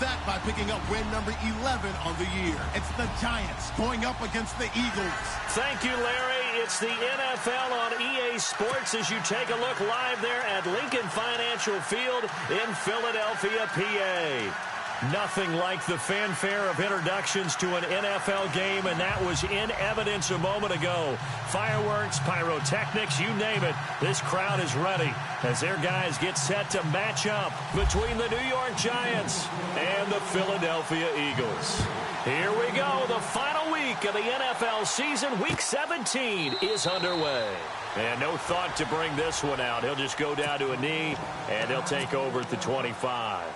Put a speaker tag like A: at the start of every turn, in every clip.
A: that by picking up win number 11 on the year. It's the Giants going up against the Eagles.
B: Thank you, Larry. It's the NFL on EA Sports as you take a look live there at Lincoln Financial Field in Philadelphia, PA. Nothing like the fanfare of introductions to an NFL game, and that was in evidence a moment ago. Fireworks, pyrotechnics, you name it. This crowd is ready as their guys get set to match up between the New York Giants and the Philadelphia Eagles. Here we go. The final week of the NFL season, Week 17, is underway. And no thought to bring this one out. He'll just go down to a knee, and they'll take over at the 25.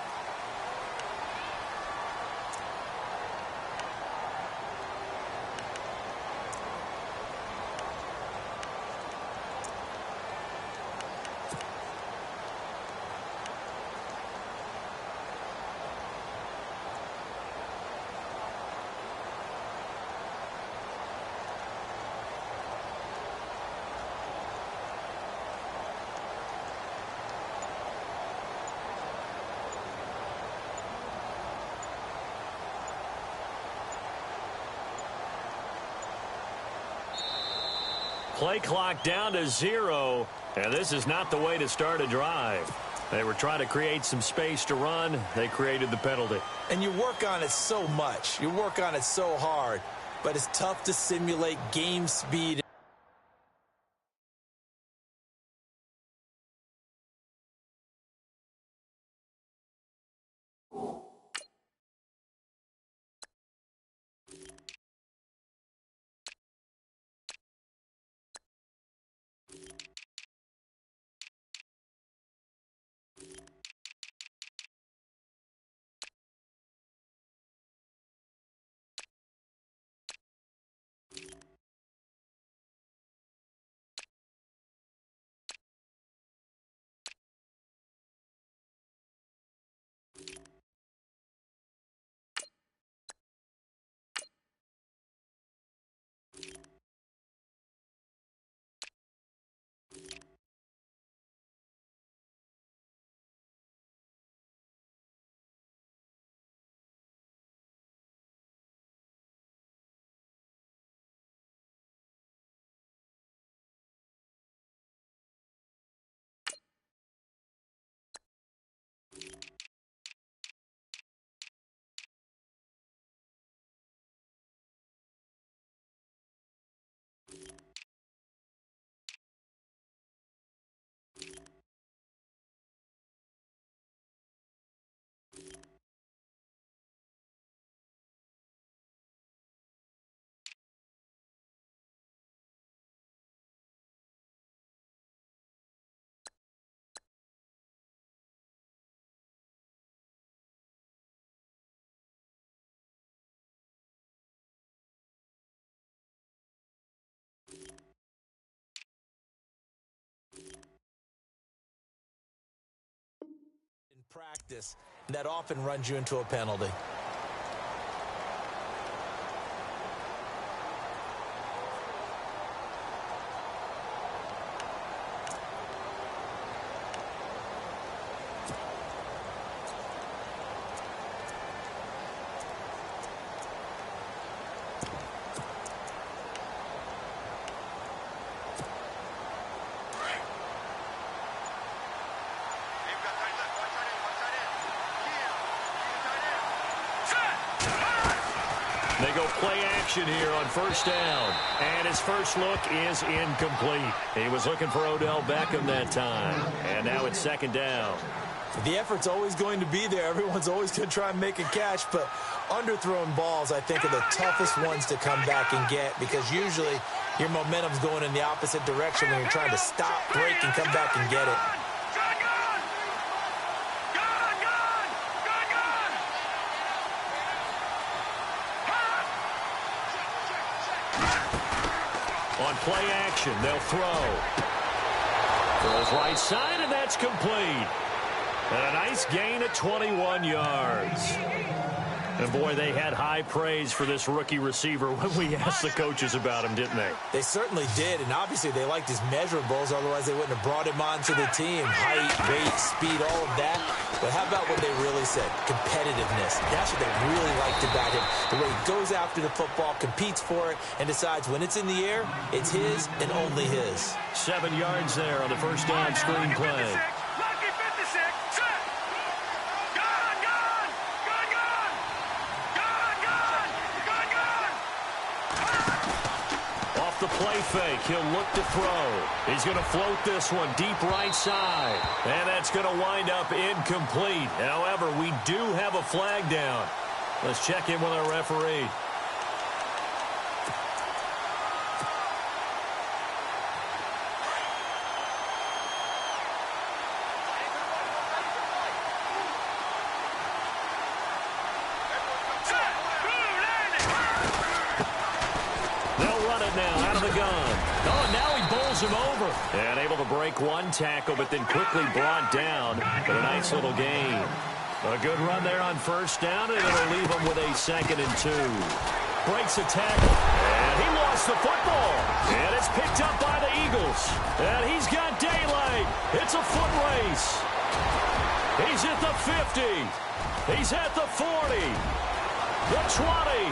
B: Play clock down to 0, and this is not the way to start a drive. They were trying to create some space to run. They created the penalty.
C: And you work on it so much. You work on it so hard, but it's tough to simulate game speed. In practice, that often runs you into a penalty.
B: They go play action here on first down. And his first look is incomplete. He was looking for Odell Beckham that time. And now it's second down.
C: The effort's always going to be there. Everyone's always going to try and make a catch. But underthrown balls, I think, are the toughest ones to come back and get, because usually your momentum's going in the opposite direction when you're trying to stop, break, and come back and get it.
B: On play action, they'll throw. Throws right side, and that's complete. And a nice gain of 21 yards. And, boy, they had high praise for this rookie receiver when we asked the coaches about him, didn't they?
C: They certainly did, and obviously they liked his measurables. Otherwise, they wouldn't have brought him onto the team. Height, weight, speed, all of that. But how about what they really said? Competitiveness. That's what they really liked about him. The way he goes after the football, competes for it, and decides when it's in the air, it's his and only his.
B: 7 yards there on the first down screen play. The play fake. He'll look to throw. He's going to float this one deep right side. And that's going to wind up incomplete. However, we do have a flag down. Let's check in with our referee. Him over and able to break one tackle, but then quickly brought down. But a nice little gain. A good run there on first down, and it'll leave him with a 2nd and 2. Breaks a tackle, and he lost the football. And it's picked up by the Eagles. And he's got daylight. It's a foot race. He's at the 50. He's at the 40. The 20.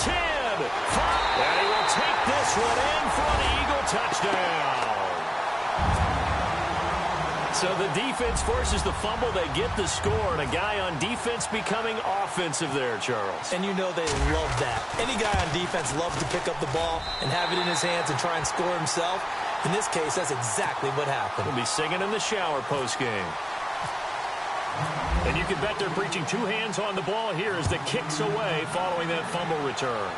B: 10. 5. And he will take this one in for an Eagle touchdown. So the defense forces the fumble. They get the score, and a guy on defense becoming offensive there, Charles.
C: And you know they love that. Any guy on defense loves to pick up the ball and have it in his hands and try and score himself. In this case, that's exactly what happened.
B: He'll be singing in the shower post-game. And you can bet they're preaching 2 hands on the ball here as the kick's away following that fumble return.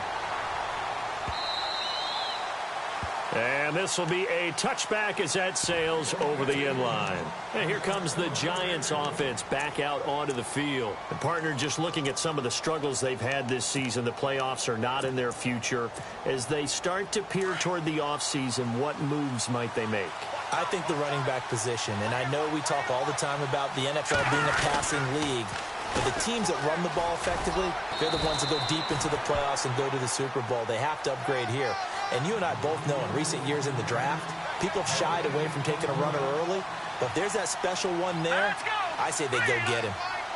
B: And this will be a touchback as that sails over the end line. And here comes the Giants offense back out onto the field. And partner, just looking at some of the struggles they've had this season, the playoffs are not in their future. As they start to peer toward the offseason, what moves might they make?
C: I think the running back position, and I know we talk all the time about the NFL being a passing league, but the teams that run the ball effectively, they're the ones that go deep into the playoffs and go to the Super Bowl. They have to upgrade here. And you and I both know in recent years in the draft, people have shied away from taking a runner early. But if there's that special one there, I say they go get him.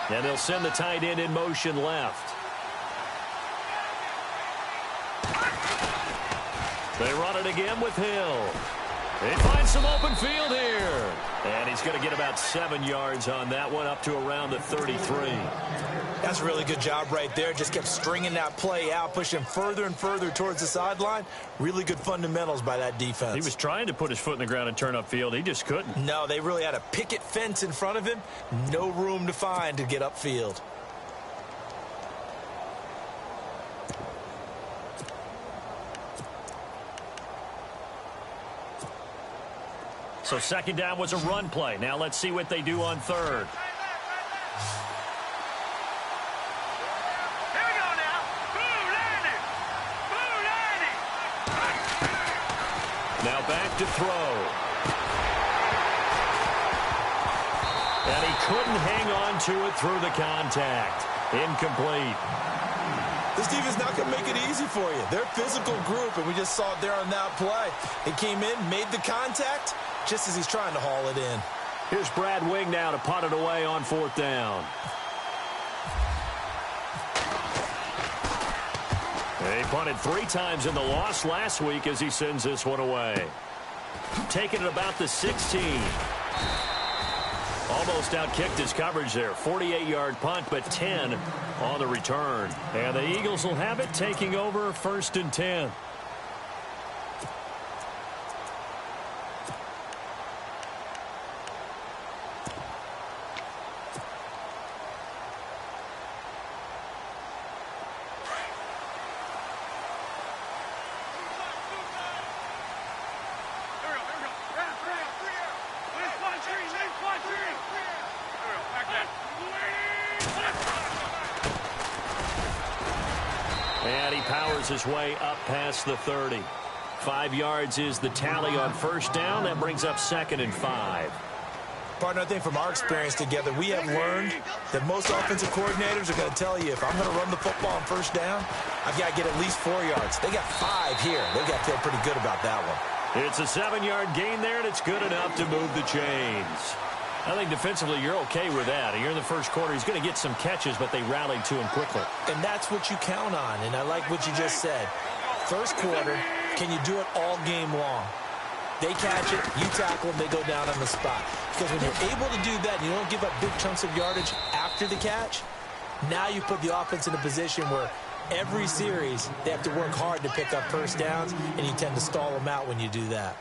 B: And they'll send the tight end in motion left. They run it again with Hill. They find some open field here. And he's going to get about 7 yards on that one, up to around the 33.
C: That's a really good job right there. Just kept stringing that play out, pushing further and further towards the sideline. Really good fundamentals by that defense.
B: He was trying to put his foot in the ground and turn upfield. He just couldn't.
C: No, they really had a picket fence in front of him. No room to find to get upfield.
B: So 2nd down was a run play. Now let's see what they do on 3rd.
D: Here we go now. Boo, landing. Boo, landing.
B: Now back to throw. And he couldn't hang on to it through the contact. Incomplete.
C: This defense not going to make it easy for you. They're a physical group, and we just saw it there on that play. He came in, made the contact, just as he's trying to haul it in.
B: Here's Brad Wing now to punt it away on 4th down. He punted 3 times in the loss last week as he sends this one away. Taking it about the 16. Almost outkicked his coverage there. 48-yard punt, but 10 on the return. And the Eagles will have it, taking over 1st and 10. And he powers his way up past the 30. 5 yards is the tally on 1st down. That brings up 2nd and 5.
C: Partner, I think from our experience together, we have learned that most offensive coordinators are going to tell you, if I'm going to run the football on 1st down, I've got to get at least 4 yards. They got 5 here. They've got to feel pretty good about that one.
B: It's a 7-yard gain there, and it's good enough to move the chains. I think defensively you're okay with that. You're in the first quarter. He's going to get some catches, but they rallied to him quickly.
C: And that's what you count on, and I like what you just said. First quarter, can you do it all game long? They catch it, you tackle them, they go down on the spot. Because when you're able to do that and you don't give up big chunks of yardage after the catch, now you put the offense in a position where every series they have to work hard to pick up first downs, and you tend to stall them out when you do that.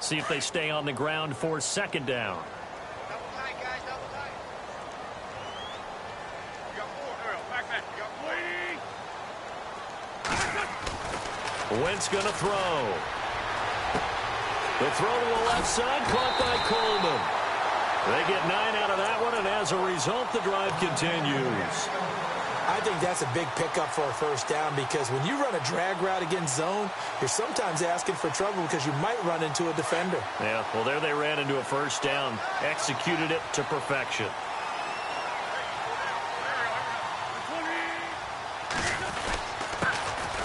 B: See if they stay on the ground for second down.
D: Double tight, guys, double tight. You got 4, Earl. Back. You got 4.
B: Wentz going to throw. The throw to the left side, caught by Coleman. They get 9 out of that one, and as a result, the drive continues.
C: I think that's a big pickup for a first down, because when you run a drag route against zone, you're sometimes asking for trouble because you might run into a defender.
B: Yeah, well, there they ran into a first down. Executed it to perfection.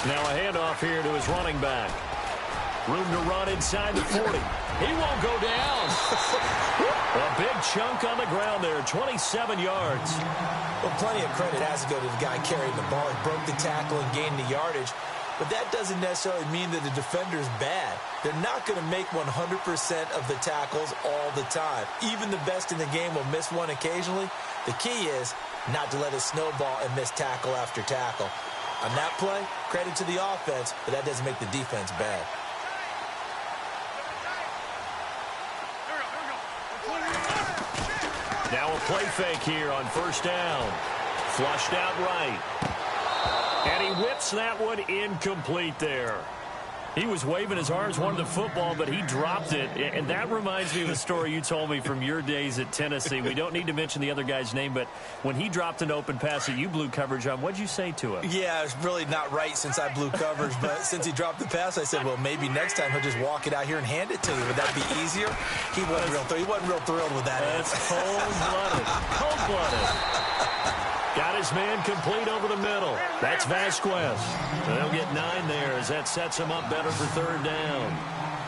B: Now a handoff here to his running back. Room to run inside the 40. He won't go down. A big chunk on the ground there, 27 yards.
C: Well, plenty of credit has to go to the guy carrying the ball. He broke the tackle and gained the yardage. But that doesn't necessarily mean that the defender's bad. They're not going to make 100% of the tackles all the time. Even the best in the game will miss one occasionally. The key is not to let it snowball and miss tackle after tackle. On that play, credit to the offense, but that doesn't make the defense bad.
B: Now a play fake here on first down. Flushed out right. And he whips that one incomplete there. He was waving his arms, wanted the football, but he dropped it. And that reminds me of a story you told me from your days at Tennessee. We don't need to mention the other guy's name, but when he dropped an open pass that you blew coverage on, what'd you say to him?
C: Yeah, it's really not right since I blew coverage, but since he dropped the pass, I said, well, maybe next time he'll just walk it out here and hand it to you. Would that be easier? He wasn't real thrilled with that.
B: That's cold-blooded. Cold-blooded. Got his man complete over the middle. That's Vasquez. They'll get 9 there as that sets him up better for third down.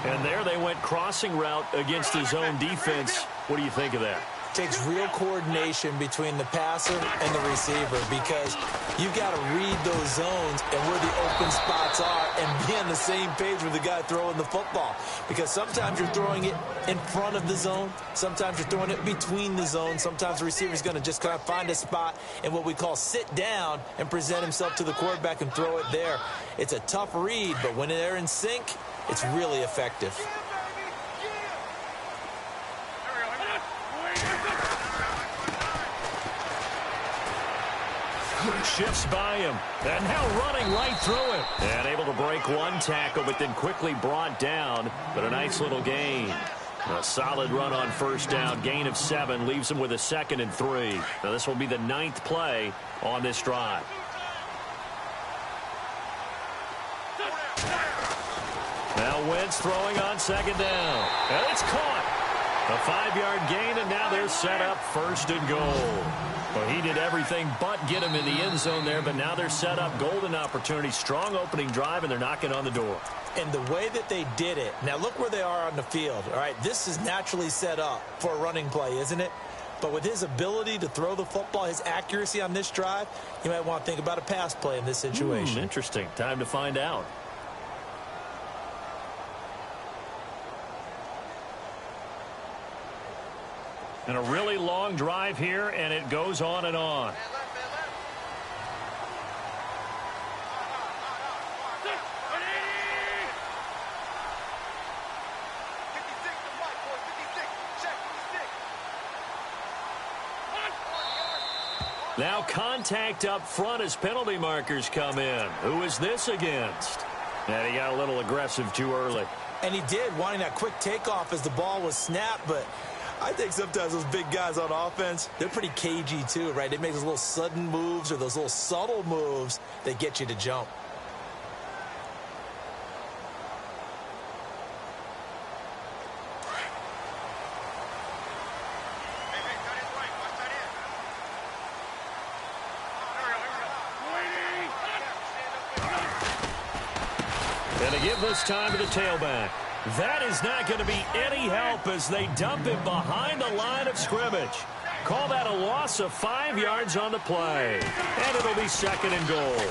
B: And there they went crossing route against his own defense. What do you think of that?
C: Takes real coordination between the passer and the receiver, because you've got to read those zones and where the open spots are and be on the same page with the guy throwing the football. Because sometimes you're throwing it in front of the zone. Sometimes you're throwing it between the zones. Sometimes the receiver's going to just kind of find a spot and what we call sit down and present himself to the quarterback and throw it there. It's a tough read, but when they're in sync, it's really effective.
B: Shifts by him, and now running right through it. And able to break one tackle, but then quickly brought down. But a nice little gain. A solid run on first down. Gain of 7 leaves him with a 2nd and 3. Now this will be the 9th play on this drive. Now Wentz throwing on second down. And it's caught. A 5-yard gain, and now they're set up 1st and goal. Well, he did everything but get him in the end zone there, but now they're set up. Golden opportunity, strong opening drive, and they're knocking on the door.
C: And the way that they did it, now look where they are on the field. All right, this is naturally set up for a running play, isn't it? But with his ability to throw the football, his accuracy on this drive, you might want to think about a pass play in this situation.
B: Interesting. Time to find out. And a really long drive here, and it goes on and on. Now contact up front as penalty markers come in. Who is this against? And he got a little aggressive too early.
C: And he did, wanting that quick takeoff as the ball was snapped, but I think sometimes those big guys on offense, they're pretty cagey too, right? They make those little sudden moves or those little subtle moves that get you to jump.
B: And they give this time to the tailback. That is not going to be any help as they dump it behind the line of scrimmage. Call that a loss of 5 yards on the play. And it'll be 2nd and goal.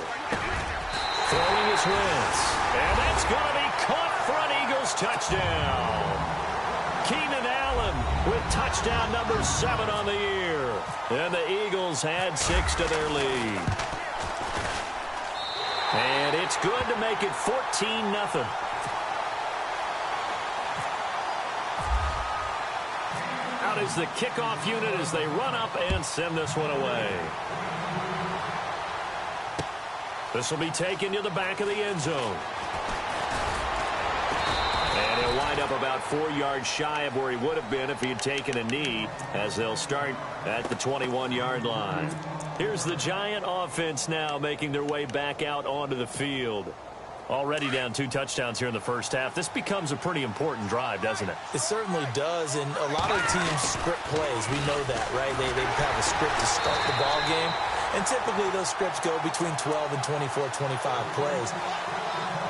B: Throwing his Wentz. And that's going to be caught for an Eagles touchdown. Keenan Allen with touchdown number 7 on the year. And the Eagles add 6 to their lead. And it's good to make it 14-0. Out is the kickoff unit as they run up and send this one away. This will be taken to the back of the end zone. And he'll wind up about 4 yards shy of where he would have been if he had taken a knee, as they'll start at the 21-yard line. Here's the Giant offense now making their way back out onto the field. Already down 2 touchdowns here in the first half. This becomes a pretty important drive, doesn't it?
C: It certainly does, and a lot of teams script plays. We know that, right? They have a script to start the ball game, and typically those scripts go between 12 and 24, 25 plays.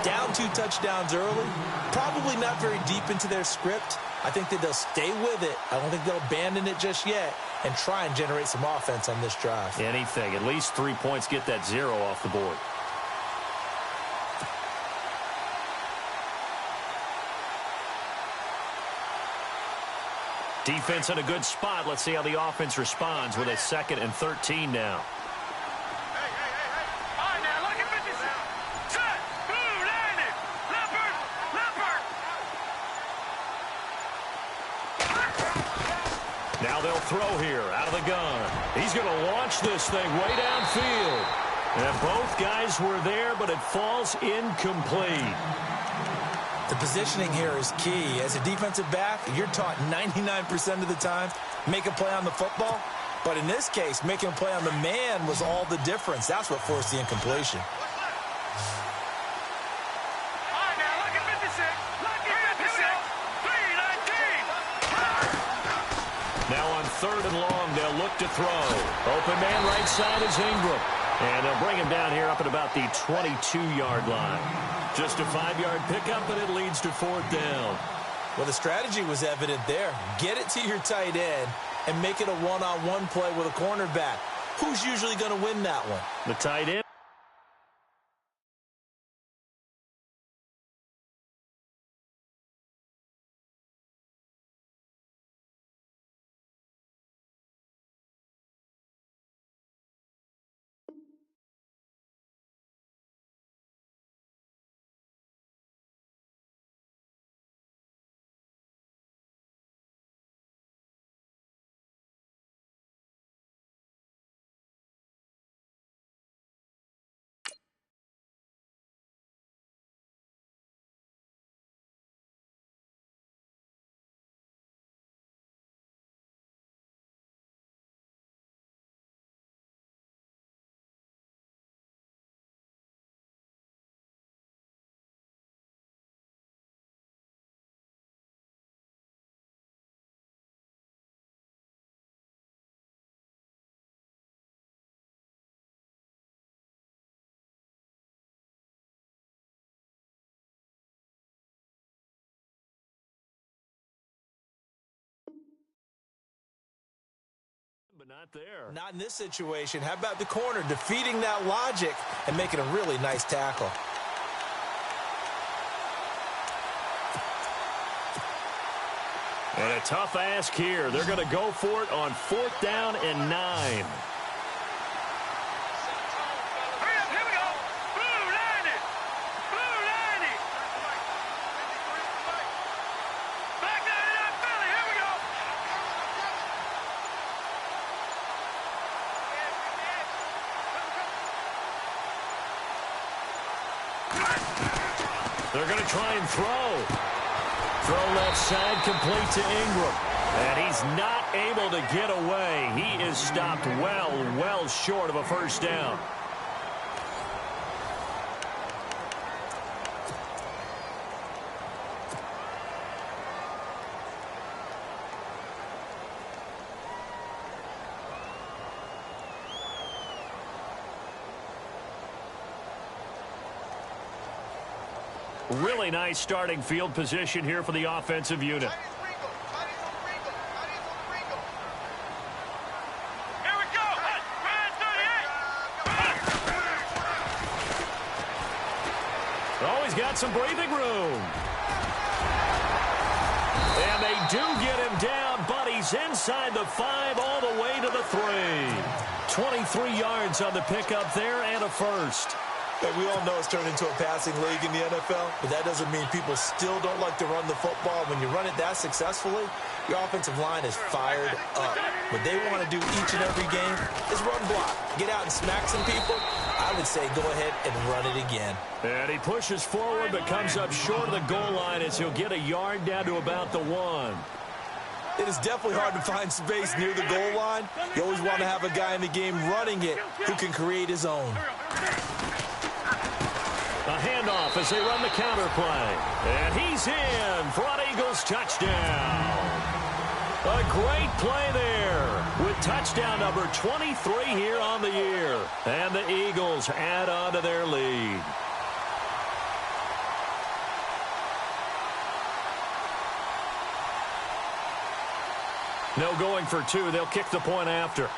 C: Down 2 touchdowns early, probably not very deep into their script. I think that they'll stay with it. I don't think they'll abandon it just yet and try and generate some offense on this drive.
B: Anything. At least 3 points, get that 0 off the board. Defense in a good spot. Let's see how the offense responds with a 2nd and 13 now. Now they'll throw here out of the gun. He's going to launch this thing way downfield. And both guys were there, but it falls incomplete.
C: The positioning here is key. As a defensive back, you're taught 99% of the time, make a play on the football. But in this case, making a play on the man was all the difference. That's what forced the incompletion.
B: Now on 3rd and long, they'll look to throw. Open man right side is Ingram. And they'll bring him down here up at about the 22-yard line. Just a 5-yard pickup, and it leads to 4th down.
C: Well, the strategy was evident there. Get it to your tight end and make it a one-on-one play with a cornerback. Who's usually going to win that one?
B: The tight end. But not there.
C: Not in this situation. How about the corner defeating that logic and making a really nice tackle?
B: And a tough ask here. They're going to go for it on 4th down and 9. They're going to try and throw. Throw left side complete to Ingram. And he's not able to get away. He is stopped well short of a 1st down. Really nice starting field position here for the offensive unit.
D: Here we go.
B: Oh, he's got some breathing room. And they do get him down, but he's inside the 5 all the way to the 3. 23 yards on the pickup there and a first.
C: And we all know it's turned into a passing league in the NFL, but that doesn't mean people still don't like to run the football. When you run it that successfully, your offensive line is fired up. What they want to do each and every game is run block. Get out and smack some people. I would say go ahead and run it again.
B: And he pushes forward but comes up short of the goal line as he'll get a yard down to about the 1.
C: It is definitely hard to find space near the goal line. You always want to have a guy in the game running it who can create his own.
B: A handoff as they run the counter play. And he's in for an Eagles touchdown. A great play there with touchdown number 23 here on the year. And the Eagles add on to their lead. No going for 2. They'll kick the point after.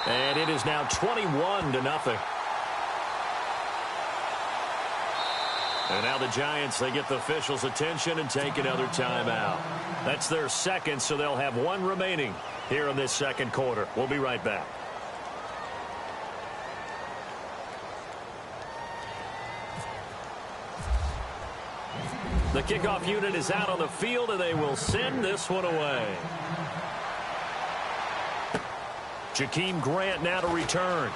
B: And it is now 21-0. And now the Giants, they get the officials' attention and take another timeout. That's their second, so they'll have 1 remaining here in this second quarter. We'll be right back. The kickoff unit is out on the field, and they will send this one away. Jakeem Grant now to return.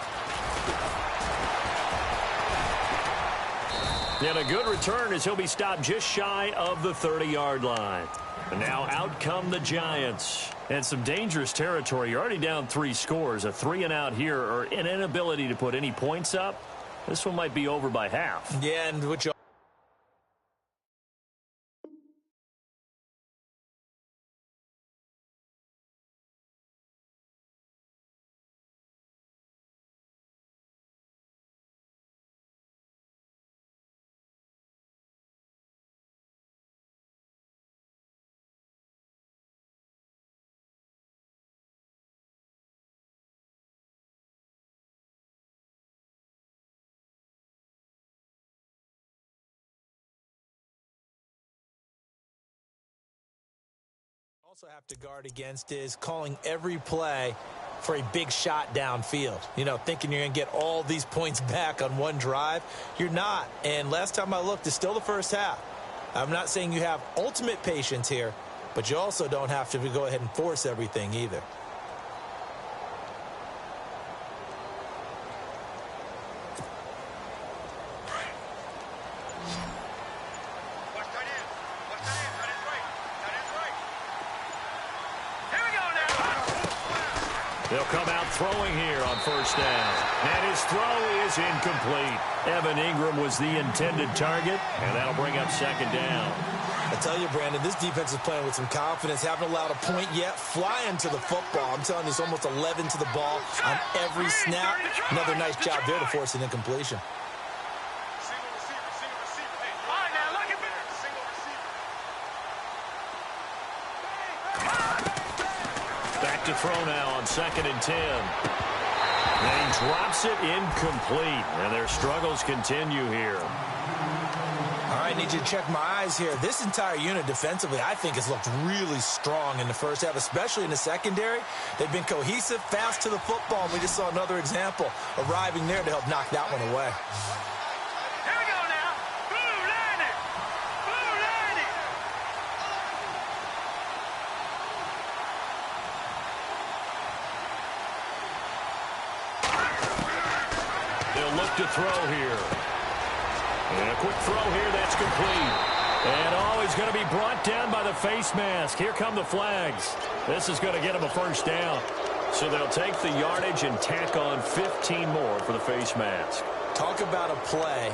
B: And a good return as he'll be stopped just shy of the 30-yard line. And now out come the Giants. And some dangerous territory. You're already down 3 scores. A 3-and-out here, or an inability to put any points up. This one might be over by half.
C: Yeah, and which also have to guard against is calling every play for a big shot downfield. You know, thinking you're going to get all these points back on one drive. You're not. And last time I looked, it's still the first half. I'm not saying you have ultimate patience here, but you also don't have to go ahead and force everything either.
B: They'll come out throwing here on first down. And his throw is incomplete. Evan Ingram was the intended target, and that'll bring up second down.
C: I tell you, Brandon, this defense is playing with some confidence. Haven't allowed a point yet. Flying to the football. I'm telling you, it's almost 11 to the ball on every snap. Another nice job there to force an incompletion.
B: Back to throw now on 2nd and 10. And he drops it incomplete. And their struggles continue here.
C: All right, need you to check my eyes here. This entire unit defensively, I think, has looked really strong in the first half, especially in the secondary. They've been cohesive, fast to the football, and we just saw another example arriving there to help knock that one away.
D: Here we go now. Blue line it. Blue line it.
B: They'll look to throw here. And a quick throw here, that's complete. And he's going to be brought down by the face mask. Here come the flags. This is going to get him a first down. So they'll take the yardage and tack on 15 more for the face mask.
C: Talk about a play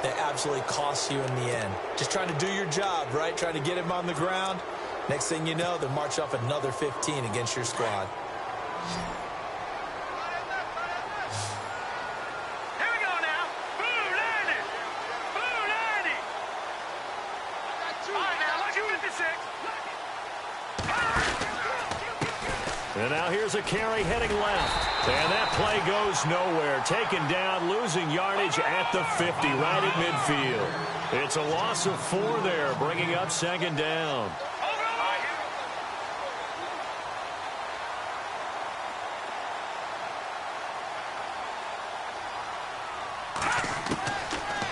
C: that absolutely costs you in the end. Just trying to do your job, right? Trying to get him on the ground. Next thing you know, they'll march off another 15 against your squad.
B: And now here's a carry heading left. And that play goes nowhere. Taken down, losing yardage at the 50, right at midfield. It's a loss of 4 there, bringing up second down.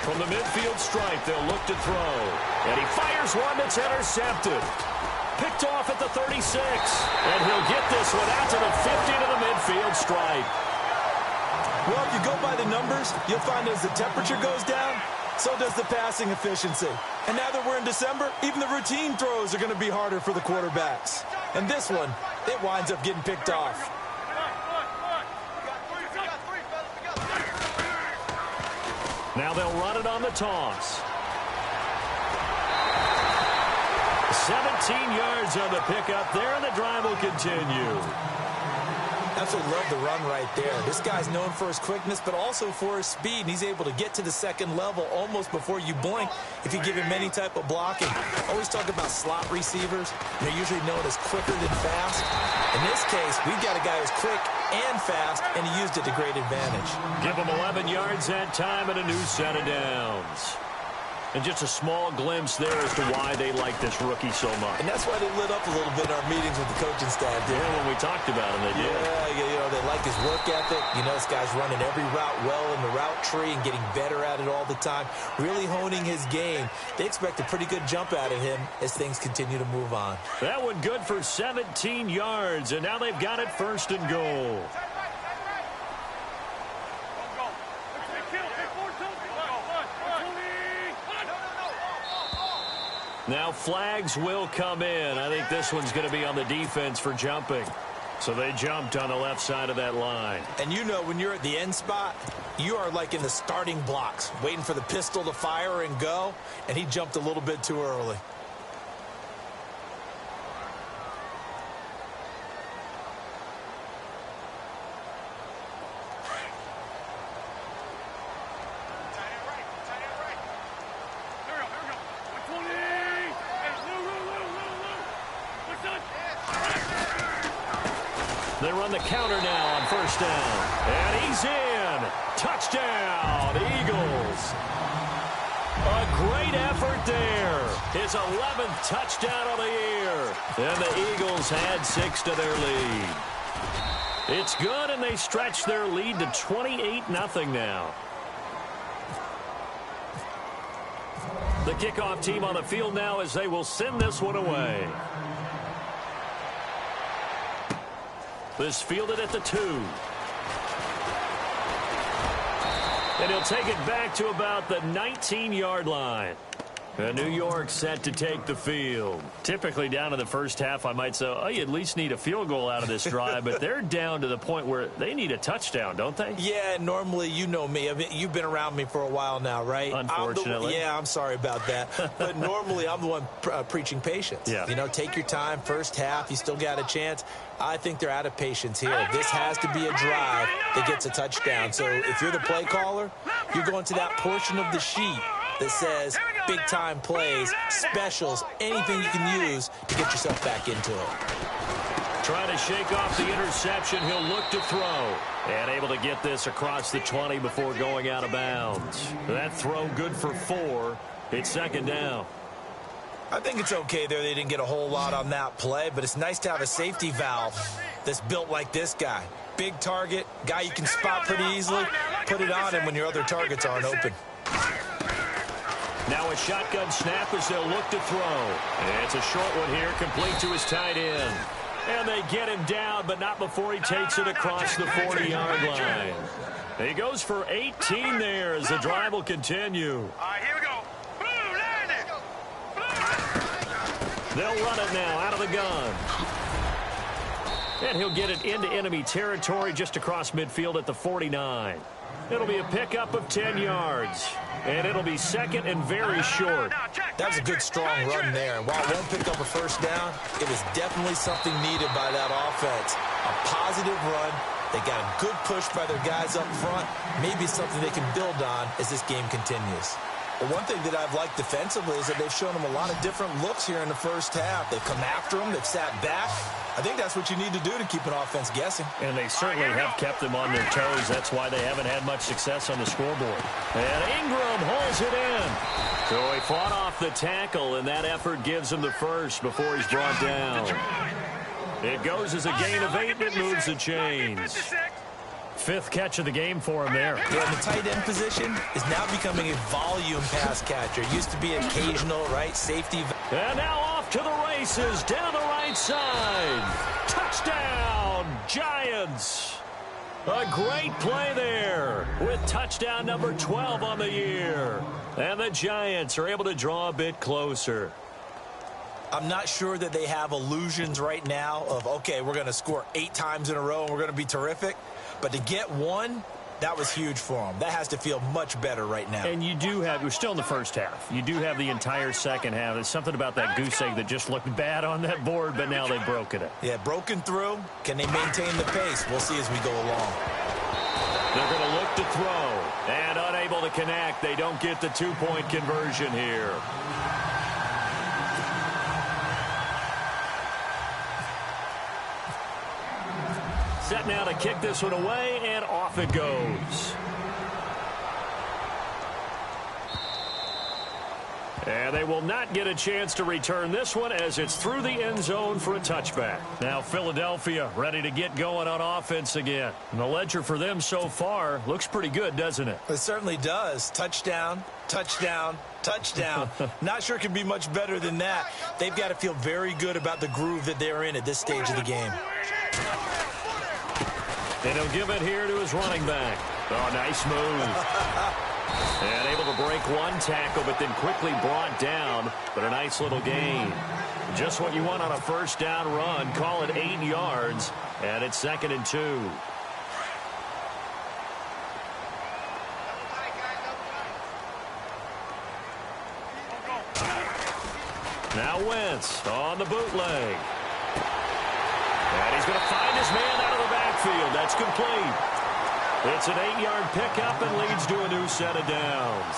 B: From the midfield stripe, they'll look to throw. And he fires one that's intercepted. Picked off at the 36. And he'll get this one out to the 50 to the midfield stripe.
C: Well, if you go by the numbers, you'll find as the temperature goes down, so does the passing efficiency. And now that we're in December, even the routine throws are going to be harder for the quarterbacks. And this one, it winds up getting picked off.
B: Now they'll run it on the toss. 17 yards on the pickup there, and the drive will continue.
C: Absolutely love the run right there. This guy's known for his quickness, but also for his speed, and he's able to get to the second level almost before you blink if you give him any type of blocking. Always talk about slot receivers. They're usually known as quicker than fast. In this case, we've got a guy who's quick and fast, and he used it to great advantage.
B: Give him 11 yards that time and a new set of downs. And just a small glimpse there as to why they like this rookie so much.
C: And that's why they lit up a little bit in our meetings with the coaching staff.
B: Yeah, when we talked about him, they did.
C: Yeah, you know, they like his work ethic. You know, this guy's running every route well in the route tree and getting better at it all the time, really honing his game. They expect a pretty good jump out of him as things continue to move on.
B: That one good for 17 yards, and now they've got it first and goal. Now flags will come in. I think this one's going to be on the defense for jumping. So they jumped on the left side of that line.
C: And you know, when you're at the end spot, you are like in the starting blocks, waiting for the pistol to fire and go, and he jumped a little bit too early.
B: They run the counter now on first down. And he's in. Touchdown, Eagles. A great effort there. His 11th touchdown of the year. And the Eagles add 6 to their lead. It's good, and they stretch their lead to 28-0 now. The kickoff team on the field now as they will send this one away. This fielded at the 2. And he'll take it back to about the 19-yard line. And New York set to take the field. Typically down in the first half, I might say, oh, you at least need a field goal out of this drive. But they're down to the point where they need a touchdown, don't they?
C: Yeah, normally, you know me. I mean, you've been around me for a while now, right?
B: Unfortunately.
C: I'm sorry about that. But normally, I'm the one preaching patience.
B: Yeah.
C: You know, take your time. First half, you still got a chance. I think they're out of patience here. This has to be a drive that gets a touchdown. So if you're the play caller, you're going to that portion of the sheet that says big-time plays, specials, anything you can use to get yourself back into it.
B: Trying to shake off the interception. He'll look to throw. And able to get this across the 20 before going out of bounds. That throw good for 4. It's second down.
C: I think it's okay there. They didn't get a whole lot on that play, but it's nice to have a safety valve that's built like this guy. Big target, guy you can spot pretty easily. Put it on him when your other targets aren't open.
B: Now a shotgun snap as they'll look to throw. And it's a short one here, complete to his tight end. And they get him down, but not before he takes it across the 40-yard line. He goes for 18 there as the drive will continue.
D: All right, here we go. Boom, line it.
B: They'll run it now out of the gun. And he'll get it into enemy territory just across midfield at the 49. It'll be a pickup of 10 yards. And it'll be second and very short.
C: That was a good, strong run there. And while it won't pick up a first down, it was definitely something needed by that offense. A positive run. They got a good push by their guys up front. Maybe something they can build on as this game continues. But one thing that I've liked defensively is that they've shown them a lot of different looks here in the first half. They've come after them. They've sat back. I think that's what you need to do to keep an offense guessing.
B: And they certainly have kept them on their toes. That's why they haven't had much success on the scoreboard. And Ingram hauls it in. So he fought off the tackle, and that effort gives him the first before he's brought down. It goes as a gain of 8, and it moves the chains. 5th catch of the game for him there.
C: Yeah, the tight end position is now becoming a volume pass catcher. Used to be occasional, right? Safety.
B: And now off to the races, down the right side. Touchdown, Giants. A great play there with touchdown number 12 on the year. And the Giants are able to draw a bit closer.
C: I'm not sure that they have illusions right now of, okay, we're going to score 8 times in a row and we're going to be terrific. But to get one, that was huge for them. That has to feel much better right now.
B: And you do have, you're still in the first half. You do have the entire second half. There's something about that goose egg that just looked bad on that board, but now they've broken it.
C: Yeah, broken through. Can they maintain the pace? We'll see as we go along.
B: They're going to look to throw. And unable to connect. They don't get the 2-point conversion here. Set now to kick this one away, and off it goes. And they will not get a chance to return this one as it's through the end zone for a touchback. Now Philadelphia ready to get going on offense again. And the ledger for them so far looks pretty good, doesn't it?
C: It certainly does. Touchdown, touchdown, touchdown. Not sure it can be much better than that. They've got to feel very good about the groove that they're in at this stage of the game.
B: And he'll give it here to his running back. Oh, nice move. And able to break one tackle, but then quickly brought down. But a nice little gain. Just what you want on a first down run. Call it 8 yards. And it's 2nd and 2. Now Wentz on the bootleg. And he's going to find his man out of the backfield. That's complete. It's an 8-yard pickup and leads to a new set of downs.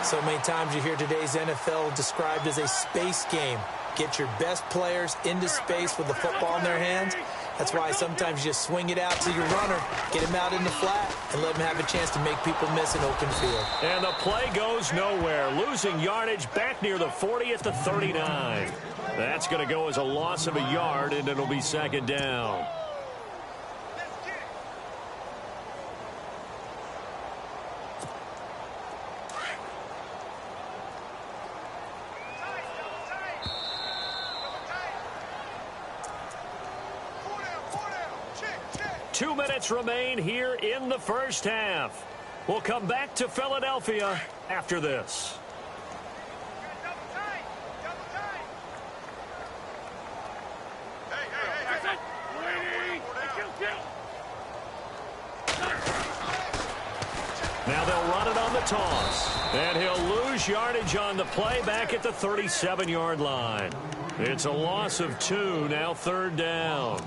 C: So many times you hear today's NFL described as a space game. Get your best players into space with the football in their hands. That's why sometimes you just swing it out to your runner, get him out in the flat, and let him have a chance to make people miss an open field.
B: And the play goes nowhere. Losing yardage back near the 40 at the 39. That's going to go as a loss of a yard, and it'll be 2nd down. Two minutes remain here in the first half. We'll come back to Philadelphia after this. Now they'll run it on the toss. And he'll lose yardage on the play back at the 37-yard line. It's a loss of 2, now 3rd down.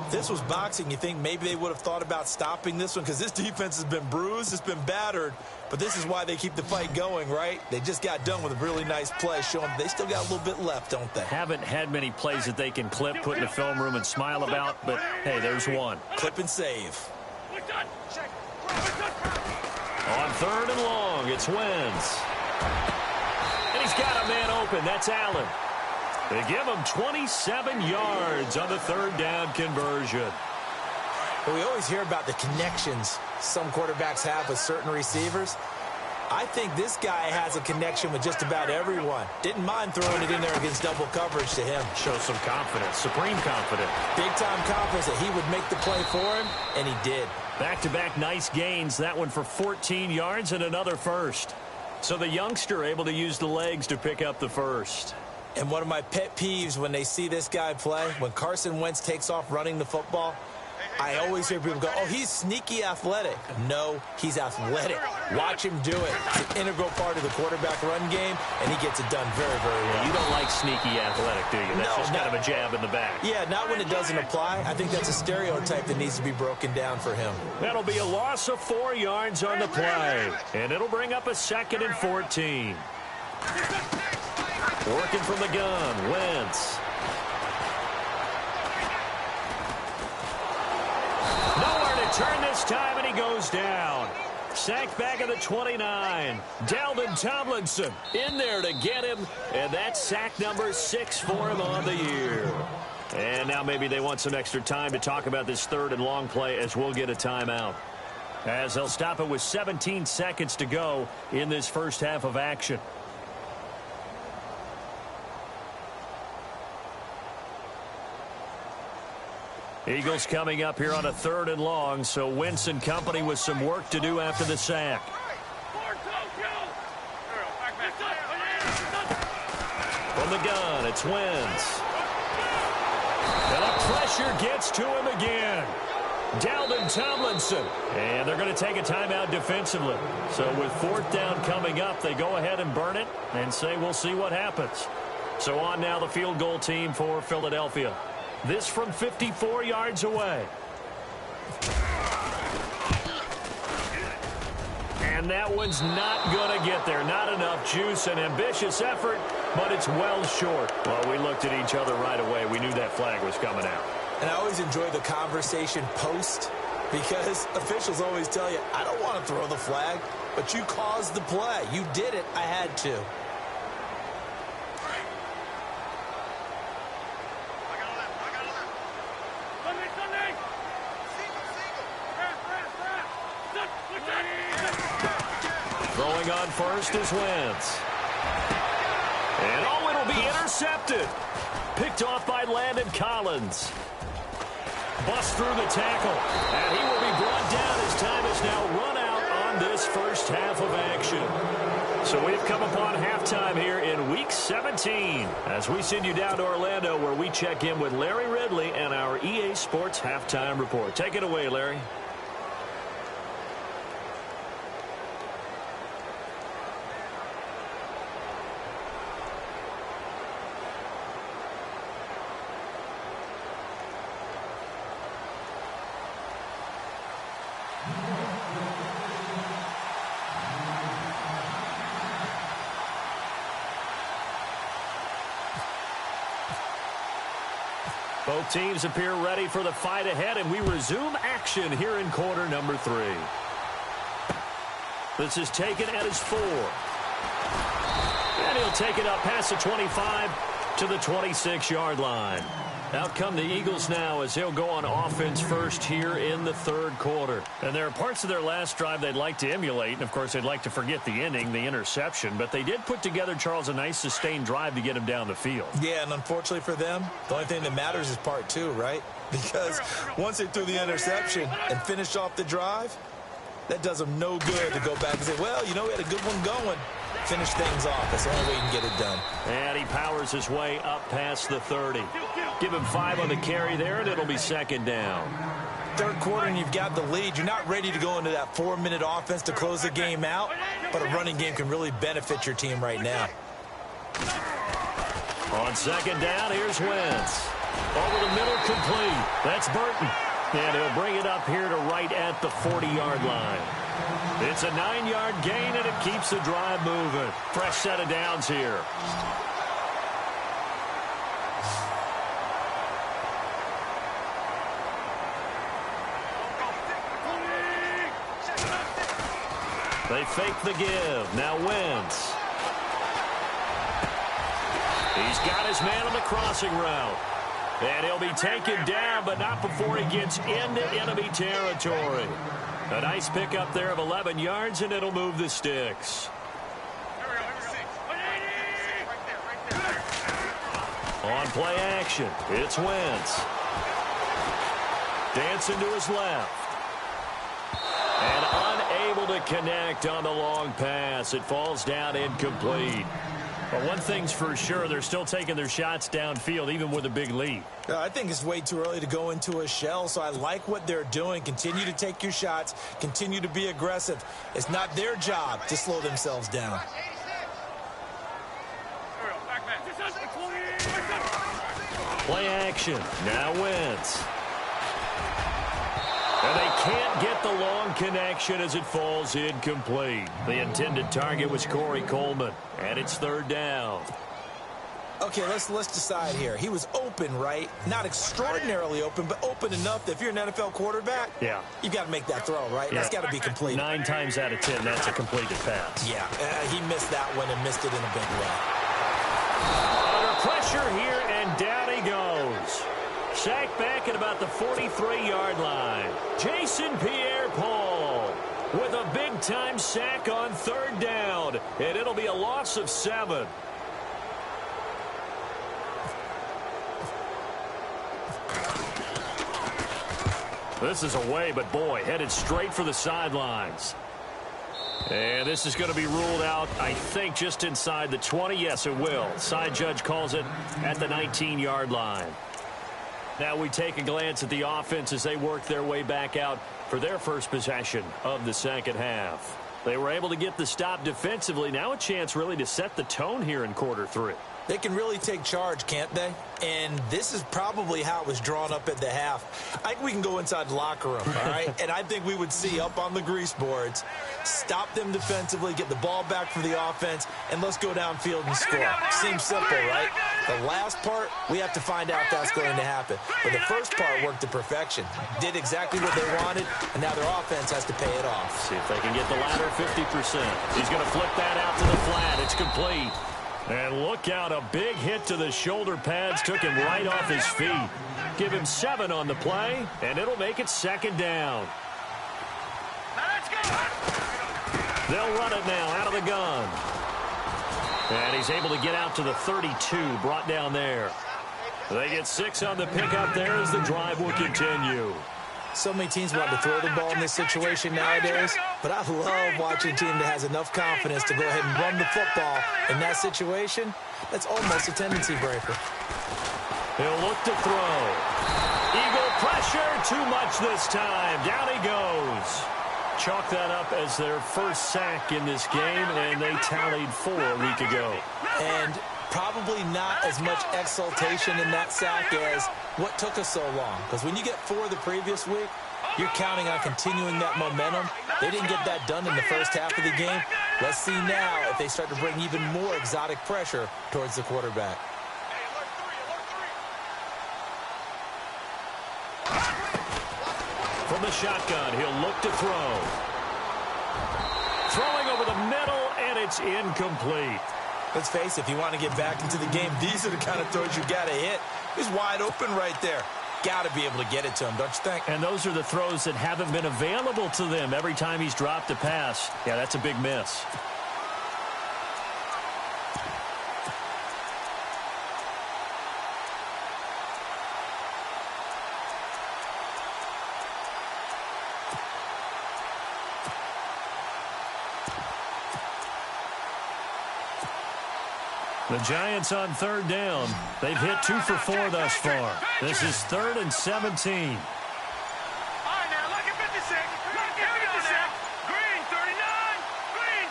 C: If this was boxing, you think maybe they would have thought about stopping this one because this defense has been bruised, it's been battered, but this is why they keep the fight going, right? They just got done with a really nice play, showing they still got a little bit left, don't they?
B: Haven't had many plays that they can clip, put in the film room and smile about, but hey, there's one.
C: Clip and save.
B: On 3rd and long, it's Wentz. And he's got a man open. That's Allen. They give him 27 yards on the 3rd down conversion.
C: Well, we always hear about the connections some quarterbacks have with certain receivers. I think this guy has a connection with just about everyone. Didn't mind throwing it in there against double coverage to him.
B: Shows some confidence, supreme confidence.
C: Big-time confidence that he would make the play for him, and he did.
B: Back-to-back nice gains. That one for 14 yards and another first. So the youngster able to use the legs to pick up the first.
C: And one of my pet peeves when they see this guy play, when Carson Wentz takes off running the football, I always hear people go, oh, he's sneaky athletic. No, he's athletic. Watch him do it. It's an integral part of the quarterback run game, and he gets it done very, very well.
B: You don't like sneaky athletic, do you? That's just kind of a jab in the back.
C: Yeah, not when it doesn't apply. I think that's a stereotype that needs to be broken down for him.
B: That'll be a loss of 4 yards on the play, and it'll bring up a 2nd and 14. Working from the gun, Wentz. return this time, and he goes down. Sacked back at the 29. Dalvin Tomlinson in there to get him, and that's sack number 6 for him on the year. And now maybe they want some extra time to talk about this third and long play as we'll get a timeout. As they'll stop it with 17 seconds to go in this first half of action. Eagles coming up here on a third and long, so Wentz and company with some work to do after the sack. From the gun, it's Wentz. And the pressure gets to him again. Dalvin Tomlinson. And they're going to take a timeout defensively. So with fourth down coming up, they go ahead and burn it and say we'll see what happens. So on now the field goal team for Philadelphia. This from 54 yards away. And that one's not going to get there. Not enough juice. An ambitious effort, but it's well short. Well, we looked at each other right away. We knew that flag was coming out.
C: And I always enjoy the conversation post because officials always tell you, I don't want to throw the flag, but you caused the play. You did it. I had to.
B: Throwing on first is Wentz. And oh, it'll be intercepted. Picked off by Landon Collins. Bust through the tackle. And he will be brought down as time is now run out on this first half of action. So we've come upon halftime here in Week 17 as we send you down to Orlando where we check in with Larry Ridley and our EA Sports Halftime Report. Take it away, Larry. Both teams appear ready for the fight ahead, and we resume action here in quarter number 3. This is taken at his 4. And he'll take it up past the 25 to the 26-yard line. Out come the Eagles now as they'll go on offense first here in the third quarter. And there are parts of their last drive they'd like to emulate. And, of course, they'd like to forget the inning, the interception. But they did put together, Charles, a nice sustained drive to get him down the field.
C: Yeah, and unfortunately for them, the only thing that matters is part 2, right? Because once they threw the interception and finished off the drive, that does them no good to go back and say, well, you know, we had a good one going. Finish things off. That's the only way you can get it done.
B: And he powers his way up past the 30. Give him 5 on the carry there, and it'll be second down.
C: Third quarter, and you've got the lead. You're not ready to go into that 4-minute offense to close the game out, but a running game can really benefit your team right now.
B: On second down, here's Wentz. Over the middle, complete. That's Burton. And he'll bring it up here to right at the 40-yard line. It's a 9-yard gain, and it keeps the drive moving. Fresh set of downs here. They fake the give. Now Wentz. He's got his man on the crossing route. And he'll be taken down, but not before he gets into enemy territory. A nice pickup there of 11 yards, and it'll move the sticks. On play action, it's Wentz. Dancing to his left. And unable to connect on the long pass. It falls down incomplete. But one thing's for sure, they're still taking their shots downfield, even with a big lead.
C: I think it's way too early to go into a shell, so I like what they're doing. Continue to take your shots. Continue to be aggressive. It's not their job to slow themselves down.
B: Play action. Now Wentz. And they can't get the long connection as it falls incomplete. The intended target was Corey Coleman, and it's third down.
C: Okay, let's decide here. He was open, right? Not extraordinarily open, but open enough that if you're an NFL quarterback,
B: yeah,
C: you've got to make that throw, right? Yeah. That's got to be completed.
B: 9 times out of 10, that's a completed pass.
C: Yeah, he missed that one and missed it in a big way.
B: Under pressure here, and down he goes. Sacked back at about the 43-yard line. Jason Pierre-Paul with a big-time sack on 3rd down, and it'll be a loss of 7. This is away, but boy, headed straight for the sidelines. And this is going to be ruled out, I think, just inside the 20. Yes, it will. Side judge calls it at the 19-yard line. Now we take a glance at the offense as they work their way back out for their first possession of the second half. They were able to get the stop defensively. Now a chance really to set the tone here in quarter 3.
C: They can really take charge, can't they? And this is probably how it was drawn up at the half. I think we can go inside the locker room, all right? And I think we would see up on the grease boards, stop them defensively, get the ball back for the offense, and let's go downfield and score. Seems simple, right? The last part, we have to find out if that's going to happen. But the first part worked to perfection. Did exactly what they wanted, and now their offense has to pay it off.
B: See if they can get the latter 50%. He's going to flip that out to the flat. It's complete. And look out, a big hit to the shoulder pads took him right off his feet. Give him 7 on the play, and it'll make it 2nd down. They'll run it now out of the gun. And he's able to get out to the 32, brought down there. They get 6 on the pickup there as the drive will continue.
C: So many teams want to throw the ball in this situation nowadays, but I love watching a team that has enough confidence to go ahead and run the football in that situation. That's almost a tendency breaker.
B: He'll look to throw. Eagle pressure, too much this time. Down he goes. Chalk that up as their first sack in this game, and they tallied 4 a week ago.
C: And probably not as much exultation in that sack as what took us so long. Because when you get 4 the previous week, you're counting on continuing that momentum. They didn't get that done in the first half of the game. Let's see now if they start to bring even more exotic pressure towards the quarterback.
B: From the shotgun, he'll look to throw. Throwing over the middle, and it's incomplete.
C: Let's face it, if you want to get back into the game, these are the kind of throws you got to hit. He's wide open right there. Got to be able to get it to him, don't you think?
B: And those are the throws that haven't been available to them every time he's dropped a pass. Yeah, that's a big miss. The Giants on 3rd down. They've hit 2 for 4 thus far. This is 3rd and 17.
D: All right, now look at 56. Look, here we go now. Green 39. Green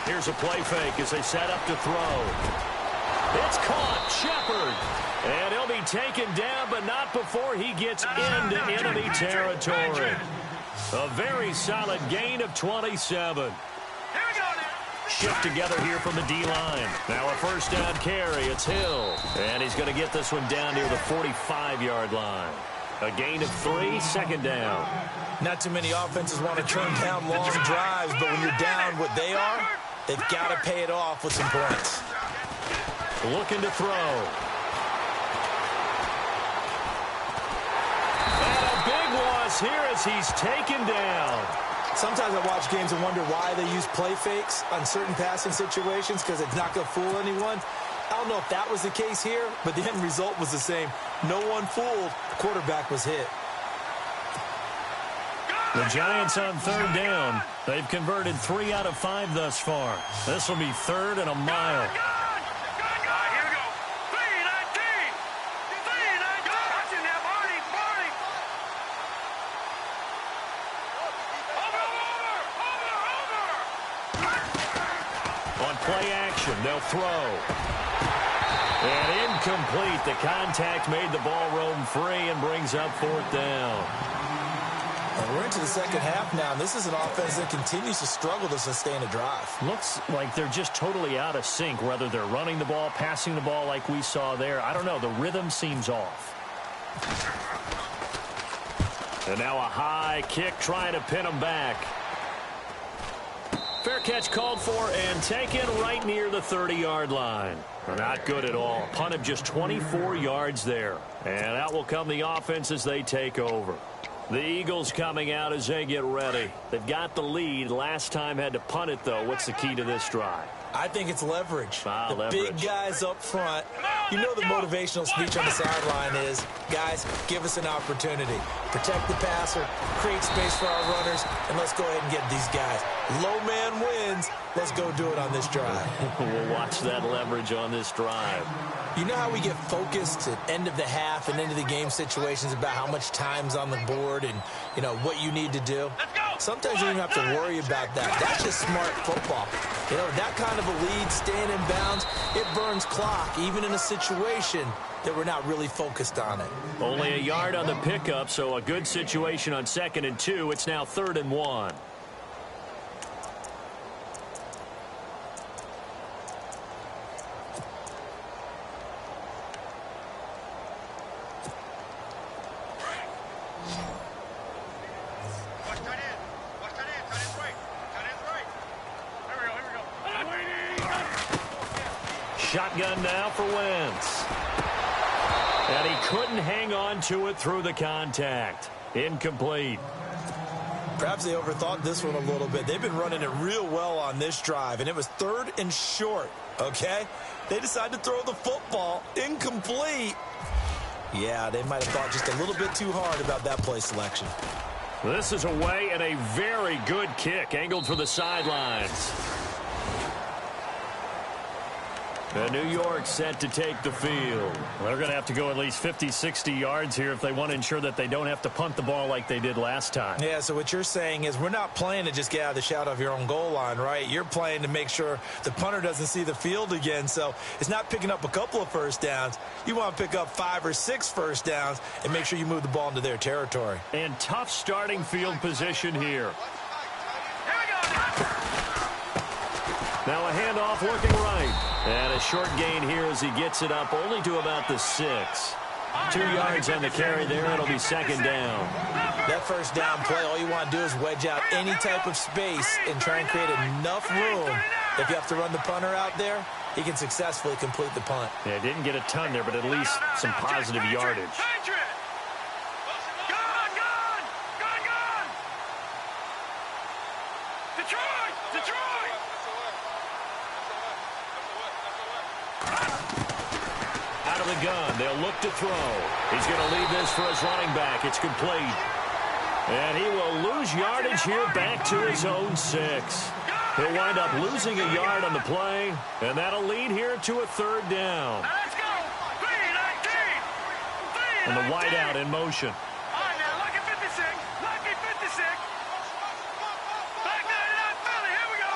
D: 39.
B: Here's a play fake as they set up to throw. It's caught. Shepard. And he'll be taken down, but not before he gets into enemy territory. A very solid gain of 27. Shift together here from the D-line. Now a first down carry. It's Hill. And he's going to get this one down near the 45-yard line. A gain of 3, 2nd down.
C: Not too many offenses want to turn down long drives, but when you're down what they are, they've got to pay it off with some points.
B: Looking to throw. And a big loss here as he's taken down.
C: Sometimes I watch games and wonder why they use play fakes on certain passing situations because it's not going to fool anyone. I don't know if that was the case here, but the end result was the same. No one fooled. The quarterback was hit.
B: The Giants on 3rd down. They've converted 3 out of 5 thus far. This will be 3rd and a mile. Play action, they'll throw. And incomplete. The contact made the ball roam free and brings up 4th down.
C: We're into the second half now, and this is an offense that continues to struggle to sustain a drive.
B: Looks like they're just totally out of sync, whether they're running the ball, passing the ball like we saw there. I don't know. The rhythm seems off. And now a high kick trying to pin them back. Fair catch called for and taken right near the 30-yard line. Not good at all. Punt of just 24 yards there. And out will come the offense as they take over. The Eagles coming out as they get ready. They've got the lead. Last time had to punt it, though. What's the key to this drive?
C: I think it's leverage.
B: Leverage.
C: Big guys up front. You know the motivational speech on the sideline is, guys, give us an opportunity. Protect the passer, create space for our runners, and let's go ahead and get these guys. Low man wins. Let's go do it on this drive.
B: We'll watch that leverage on this drive.
C: You know how we get focused at end of the half and end of the game situations about how much time's on the board and, you know, what you need to do? Sometimes you don't even have to worry about that. That's just smart football. You know, that kind of a lead, staying in bounds, it burns clock, even in a situation that we're not really focused on it.
B: Only a yard on the pickup, so a good situation on 2nd and 2. It's now 3rd and 1. Shotgun now for Wentz. And he couldn't hang on to it through the contact. Incomplete.
C: Perhaps they overthought this one a little bit. They've been running it real well on this drive, and it was 3rd and short, okay? They decided to throw the football. Incomplete. Yeah, they might have thought just a little bit too hard about that play selection.
B: This is away and a very good kick, angled for the sidelines. And New York set to take the field. They're going to have to go at least 50, 60 yards here if they want to ensure that they don't have to punt the ball like they did last time.
C: Yeah, so what you're saying is we're not playing to just get out of the shadow of your own goal line, right? You're playing to make sure the punter doesn't see the field again. So it's not picking up a couple of first downs. You want to pick up 5 or 6 first downs and make sure you move the ball into their territory.
B: And tough starting field position here. Now a handoff working right. And a short gain here as he gets it up only to about the 6. 2 yards on the carry there. It'll be 2nd down.
C: That first down play, all you want to do is wedge out any type of space and try and create enough room. If you have to run the punter out there, he can successfully complete the punt.
B: Yeah, didn't get a ton there, but at least some positive yardage. Out of the gun, they'll look to throw. He's going to leave this for his running back. It's complete. And he will lose yardage here back to his own 6. He'll wind up losing a yard on the play, and that'll lead here to a 3rd down.
D: Let's go! 3-19!
B: And the wideout in motion.
D: All right, now, lucky 56. Lucky 56. Back 99 Philly. Here we go.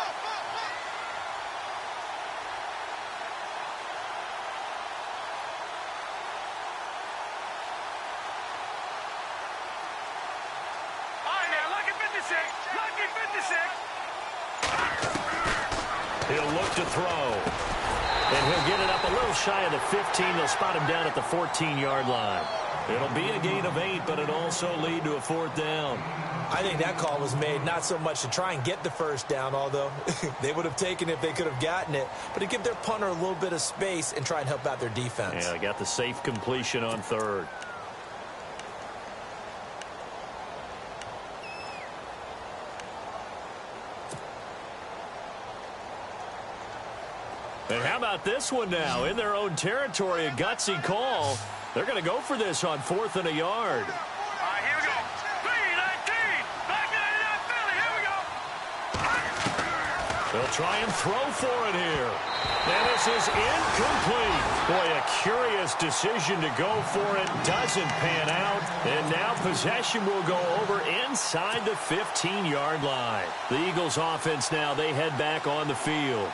D: All right, now, lucky 56. Lucky 56.
B: He'll look to throw. And he'll get it up a little shy of the 15. They'll spot him down at the 14-yard line. It'll be a gain of 8, but it'll also lead to a 4th down.
C: I think that call was made not so much to try and get the first down, although they would have taken it if they could have gotten it, but to give their punter a little bit of space and try and help out their defense.
B: Yeah, they got the safe completion on 3rd. And how about this one now? In their own territory, a gutsy call. They're going to go for this on 4th and a yard.
D: All right, here we go. 3-19. Back 99 Philly. Here we go.
B: They'll try and throw for it here. And this is incomplete. Boy, a curious decision to go for it. Doesn't pan out. And now possession will go over inside the 15-yard line. The Eagles offense now, they head back on the field.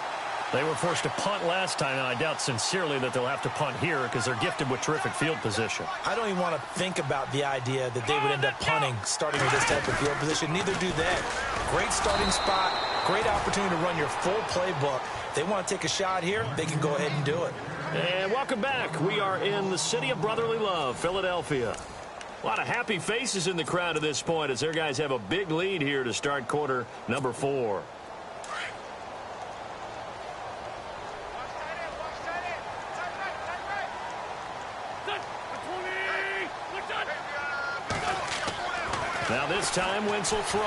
B: They were forced to punt last time, and I doubt sincerely that they'll have to punt here because they're gifted with terrific field position.
C: I don't even want to think about the idea that they would end up punting starting with this type of field position. Neither do they. Great starting spot, great opportunity to run your full playbook. If they want to take a shot here, they can go ahead and do it.
B: And welcome back. We are in the city of brotherly love, Philadelphia. A lot of happy faces in the crowd at this point as their guys have a big lead here to start quarter number 4. Now this time, Wentz will throw.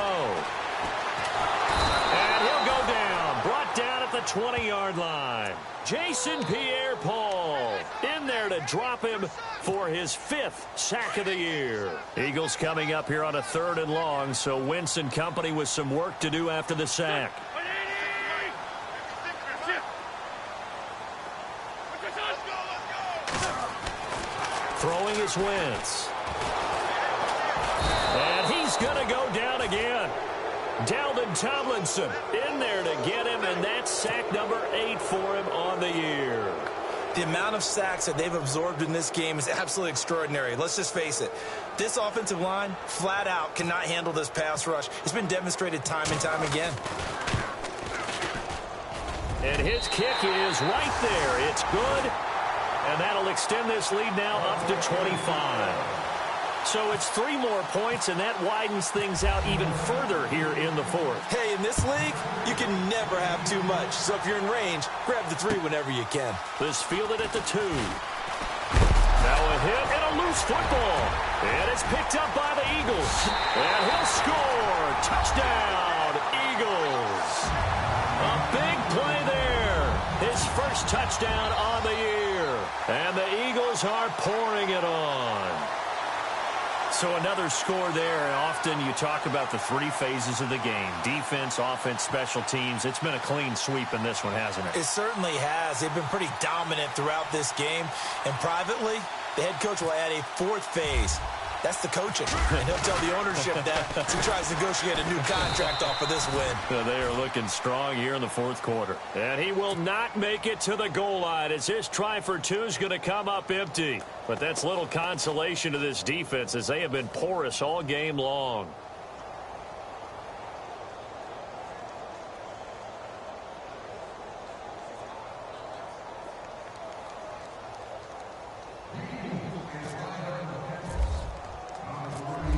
B: And he'll go down. Brought down at the 20-yard line. Jason Pierre-Paul in there to drop him for his 5th sack of the year. Eagles coming up here on a 3rd and long, so Wentz and company with some work to do after the sack. Throwing is Wentz. And he's going to go down again. Dalvin Tomlinson in there to get him, and that's sack number 8 for him on the year.
C: The amount of sacks that they've absorbed in this game is absolutely extraordinary. Let's just face it. This offensive line, flat out, cannot handle this pass rush. It's been demonstrated time and time again.
B: And his kick is right there. It's good. And that'll extend this lead now up to 25. So it's 3 more points, and that widens things out even further here in the 4th.
C: Hey, in this league, you can never have too much. So if you're in range, grab the 3 whenever you can.
B: This fielded at the 2. Now a hit and a loose football. And it's picked up by the Eagles. And he'll score. Touchdown, Eagles. A big play there. His first touchdown on the year. And the Eagles are pouring it on. So another score there. Often you talk about the 3 phases of the game. Defense, offense, special teams. It's been a clean sweep in this one, hasn't it?
C: It certainly has. They've been pretty dominant throughout this game. And privately, the head coach will add a 4th phase. That's the coaching. And he'll tell the ownership that as he tries to negotiate a new contract off of this win.
B: They are looking strong here in the 4th quarter. And he will not make it to the goal line as this try for 2 is going to come up empty. But that's little consolation to this defense as they have been porous all game long.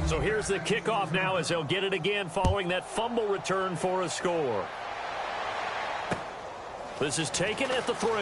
B: So here's the kickoff now as they'll get it again following that fumble return for a score. This is taken at the 3. Now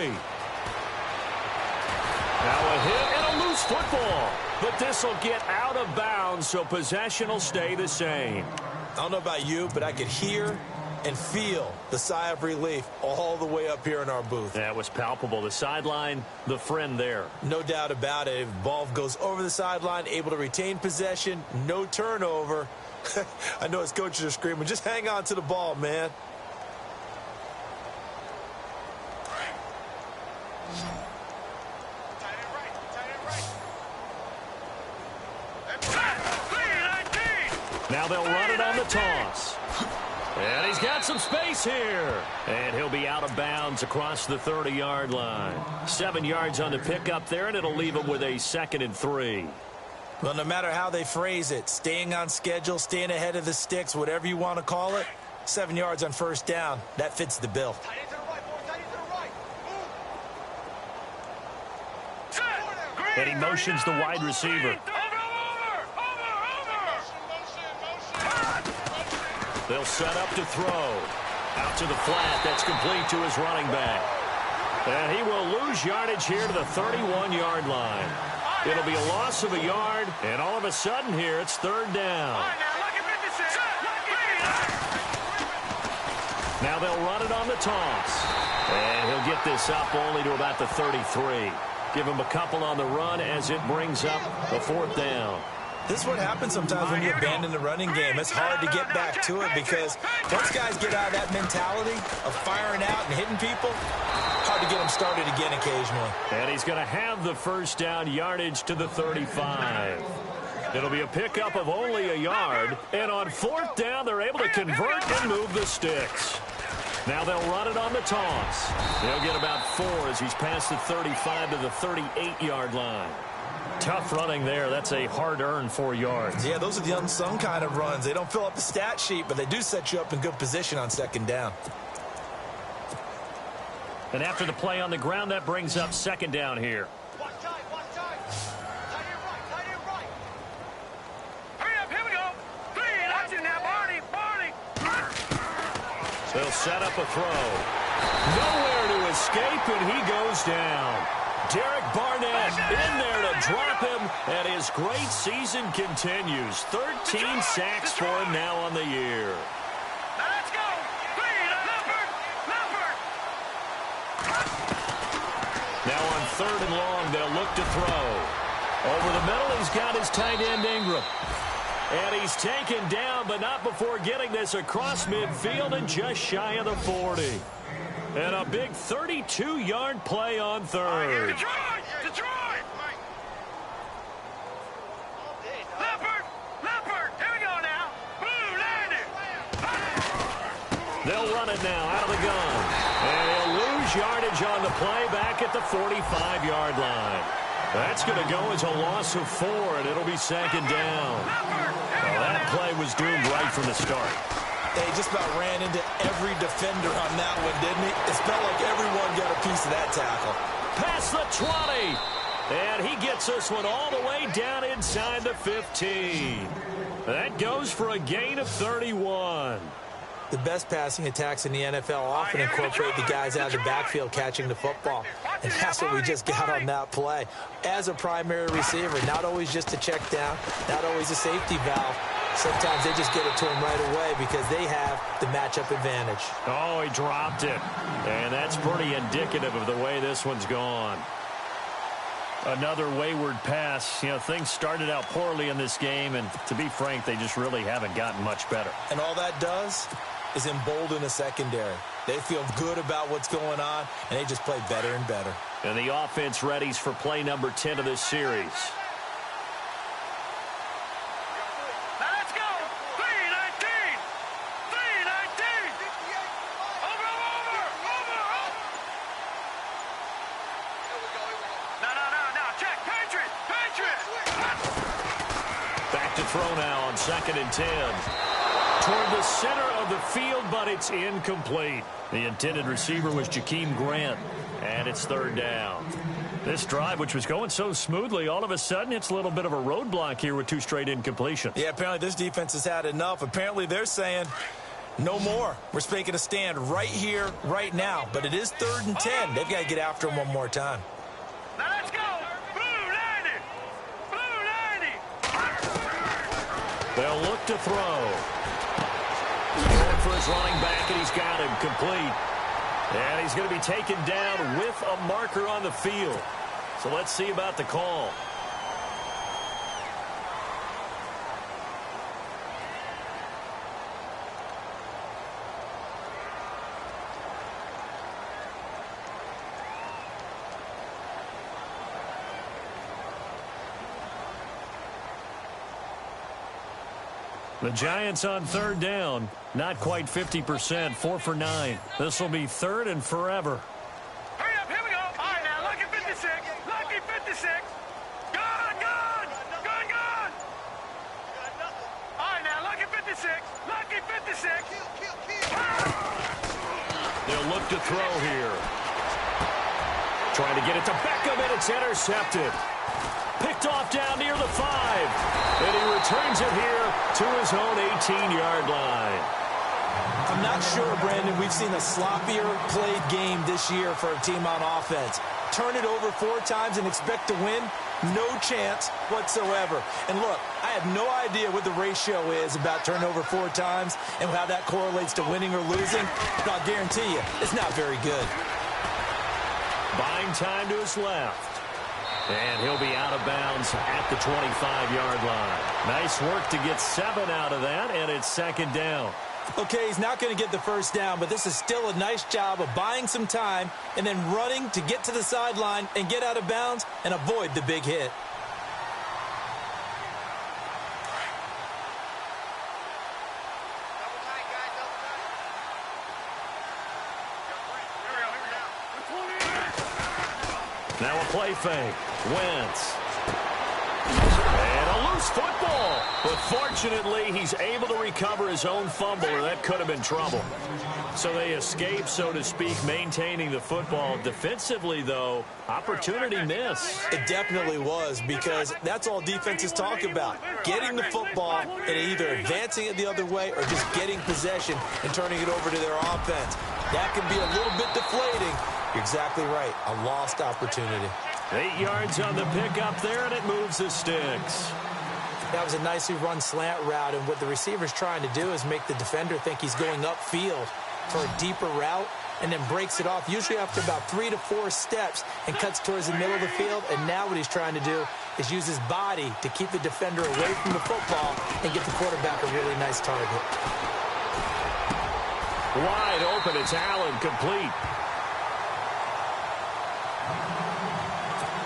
B: a hit and a loose football. But this will get out of bounds, so possession will stay the same.
C: I don't know about you, but I could hear and feel the sigh of relief all the way up here in our booth.
B: That was palpable. The sideline, the friend there.
C: No doubt about it. If the ball goes over the sideline, able to retain possession, no turnover. I know his coaches are screaming, just hang on to the ball, man.
B: Now they'll run it on the toss. And he's got some space here. And he'll be out of bounds across the 30-yard line. 7 yards on the pickup there, and it'll leave him with a 2nd and 3.
C: Well, no matter how they phrase it, staying on schedule, staying ahead of the sticks, whatever you want to call it, 7 yards on 1st down, that fits the bill.
B: And he motions the wide receiver. They'll set up to throw. Out to the flat. That's complete to his running back. And he will lose yardage here to the 31-yard line. It'll be a loss of a yard, and all of a sudden here, it's 3rd down. Now they'll run it on the toss. And he'll get this up only to about the 33. Give him a couple on the run as it brings up a 4th down.
C: This is what happens sometimes when you abandon the running game. It's hard to get back to it because once guys get out of that mentality of firing out and hitting people, hard to get them started again occasionally.
B: And he's going to have the 1st down yardage to the 35. It'll be a pickup of only a yard. And on 4th down, they're able to convert and move the sticks. Now they'll run it on the toss. They'll get about 4 as he's past the 35 to the 38-yard line. Tough running there. That's a hard-earned 4 yards.
C: Yeah, those are the unsung kind of runs. They don't fill up the stat sheet, but they do set you up in good position on second down.
B: And after the play on the ground, that brings up second down here.
D: Watch time, watch time. Tight end right, tight end right. Hurry up, here we go. 3, that's it now, Barney.
B: They'll set up a throw. Nowhere to escape, and he goes down. Derek Barnett in there to drop him, and his great season continues. 13 sacks for him now on the year.
D: Now let's go. 3, Leopard.
B: Now on 3rd and long, they'll look to throw. Over the middle, he's got his tight end Ingram. And he's taken down, but not before getting this across midfield and just shy of the 40. And a big 32-yard play on 3rd.
D: Detroit! Leopard! Here we go now. Blue landed.
B: They'll run it now out of the gun. And he'll lose yardage on the play back at the 45-yard line. That's going to go as a loss of 4, and it'll be second down. Well, that play was doomed right from the start.
C: They just about ran into every defender on that one, didn't he? It felt like everyone got a piece of that tackle.
B: Past the 20. And he gets this one all the way down inside the 15. That goes for a gain of 31.
C: The best passing attacks in the NFL often incorporate the guys out of the backfield catching the football. And that's what we just got on that play. As a primary receiver, not always just a check down, not always a safety valve. Sometimes they just get it to him right away because they have the matchup advantage.
B: Oh, he dropped it. And that's pretty indicative of the way this one's gone. Another wayward pass. You know, things started out poorly in this game, and to be frank, they just really haven't gotten much better.
C: And all that does is embolden a secondary. They feel good about what's going on, and they just play better and better.
B: And the offense readies for play number 10 of this series.
D: Now let's go. 319. 319. Over. No. Check. Patriot.
B: Back to throw now on 2nd and 10. Toward the center of the field, but it's incomplete. The intended receiver was Jakeem Grant, and it's 3rd down. This drive, which was going so smoothly, all of a sudden it's a little bit of a roadblock here with 2 straight incompletions.
C: Yeah, apparently this defense has had enough. Apparently they're saying no more. We're making a stand right here, right now. But it is 3rd and 10. They've got to get after him one more time.
D: Now let's go. Blue landed.
B: They'll look to throw. Going for his running back, and he's got him complete. And he's going to be taken down with a marker on the field. So let's see about the call. The Giants on 3rd down. Not quite 50%, 4 for 9. This will be 3rd and forever.
D: Hurry up, here we go. All right, now, lucky 56. Lucky 56. Gone. All right, now, lucky 56. Lucky 56.
B: They'll look to throw here. Trying to get it to Beckham, and it's intercepted. Picked off down near the 5. And he returns it here to his own 18-yard line.
C: I'm not sure, Brandon, we've seen a sloppier played game this year for a team on offense. Turn it over 4 times and expect to win? No chance whatsoever. And look, I have no idea what the ratio is about turnover 4 times and how that correlates to winning or losing, but I'll guarantee you it's not very good.
B: Buying time to his left. And he'll be out of bounds at the 25-yard line. Nice work to get 7 out of that, and it's 2nd down.
C: Okay, he's not going to get the first down, but this is still a nice job of buying some time and then running to get to the sideline and get out of bounds and avoid the big hit.
B: Now a play fake. Wentz. And a loose football. But fortunately, he's able to recover his own fumble, or that could have been trouble. So they escape, so to speak, maintaining the football. Defensively, though, opportunity miss.
C: It definitely was, because that's all defenses talk about. Getting the football and either advancing it the other way or just getting possession and turning it over to their offense. That can be a little bit deflating. You're exactly right. A lost opportunity.
B: 8 yards on the pickup there, and it moves the sticks.
C: That was a nicely run slant route, and what the receiver's trying to do is make the defender think he's going upfield for a deeper route, and then breaks it off, usually after about 3 to 4 steps, and cuts towards the middle of the field. And now what he's trying to do is use his body to keep the defender away from the football and get the quarterback a really nice target.
B: Wide open, it's Allen, complete.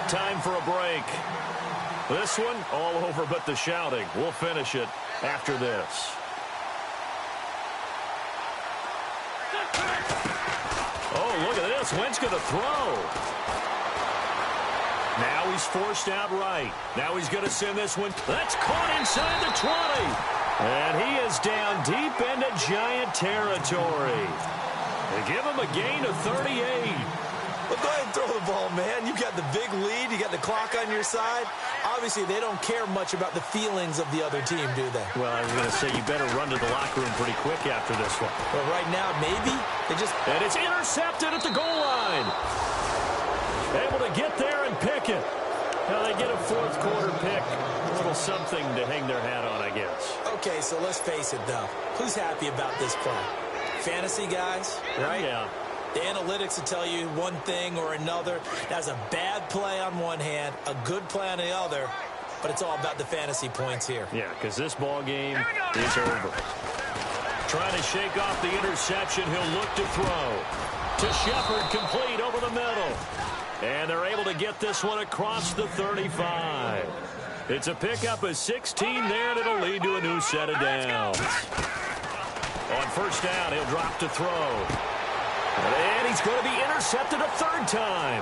B: Time for a break. This one, all over but the shouting. We'll finish it after this. Oh, look at this. Wentz going to throw. Now he's forced out right. Now he's going to send this one. That's caught inside the 20. And he is down deep into Giant territory. They give him a gain of 38.
C: Well, go ahead and throw the ball, man. You got the big lead. You got the clock on your side. Obviously, they don't care much about the feelings of the other team, do they?
B: Well, I was going to say, you better run to the locker room pretty quick after this one.
C: But right now, maybe they just...
B: And it's intercepted at the goal line. Able to get there and pick it. Now they get a fourth quarter pick. A little something to hang their hat on, I guess.
C: Okay, so let's face it, though. Who's happy about this play? Fantasy guys, right?
B: Yeah.
C: The analytics will tell you one thing or another. That's a bad play on one hand, a good play on the other, but it's all about the fantasy points here.
B: Yeah, because this ball game is over. Trying to shake off the interception. He'll look to throw. To Shepard, complete over the middle. And they're able to get this one across the 35. It's a pickup of 16 there, and it'll lead to a new set of downs. On first down, he'll drop to throw. And he's going to be intercepted a third time.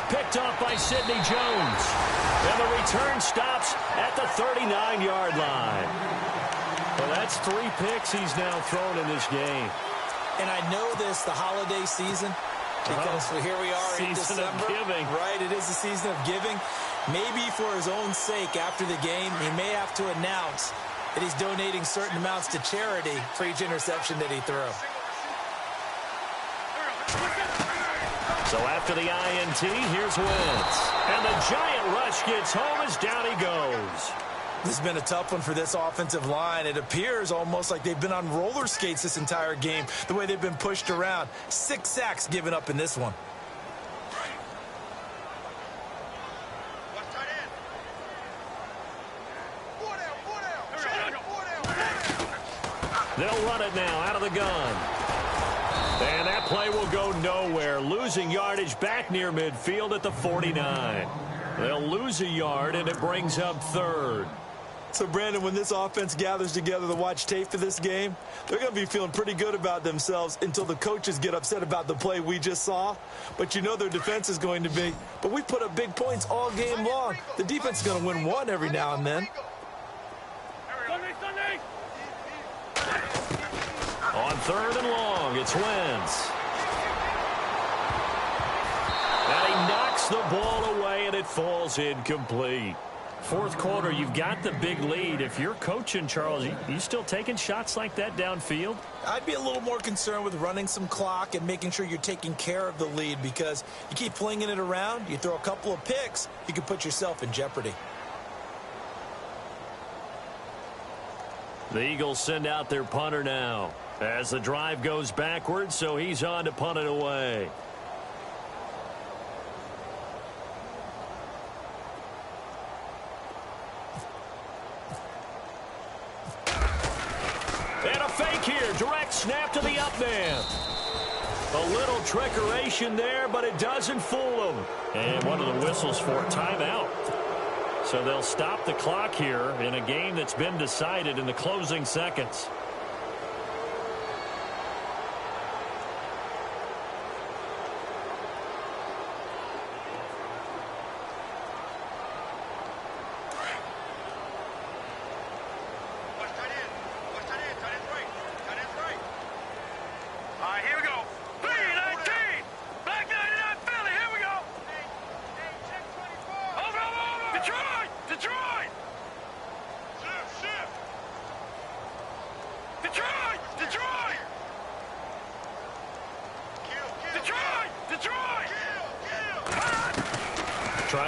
B: Picked off by Sidney Jones. And the return stops at the 39-yard line. Well, that's 3 picks he's now thrown in this game.
C: And I know this, the holiday season, because here we are in December.
B: Season of giving.
C: Right, it is the season of giving. Maybe for his own sake after the game, he may have to announce that he's donating certain amounts to charity for each interception that he threw.
B: So after the INT, here's Wentz. And the giant rush gets home as down he goes.
C: This has been a tough one for this offensive line. It appears almost like they've been on roller skates this entire game, the way they've been pushed around. 6 sacks given up in this one.
B: They'll run it now out of the gun. And that play will go nowhere. Losing yardage back near midfield at the 49. They'll lose a yard, and it brings up third.
C: So, Brandon, when this offense gathers together to watch tape for this game, they're going to be feeling pretty good about themselves until the coaches get upset about the play we just saw. But you know their defense is going to be. But we put up big points all game long. The defense is going to win one every now and then.
B: On third and long, it's Wentz. And he knocks the ball away, and it falls incomplete. Fourth quarter, you've got the big lead. If you're coaching, Charles, you still taking shots like that downfield?
C: I'd be a little more concerned with running some clock and making sure you're taking care of the lead, because you keep flinging it around, you throw a couple of picks, you can put yourself in jeopardy.
B: The Eagles send out their punter now as the drive goes backwards, so he's on to punt it away. And a fake here. Direct snap to the up man. A little trickeration there, but it doesn't fool him. And one of the whistles for timeout. So they'll stop the clock here in a game that's been decided in the closing seconds.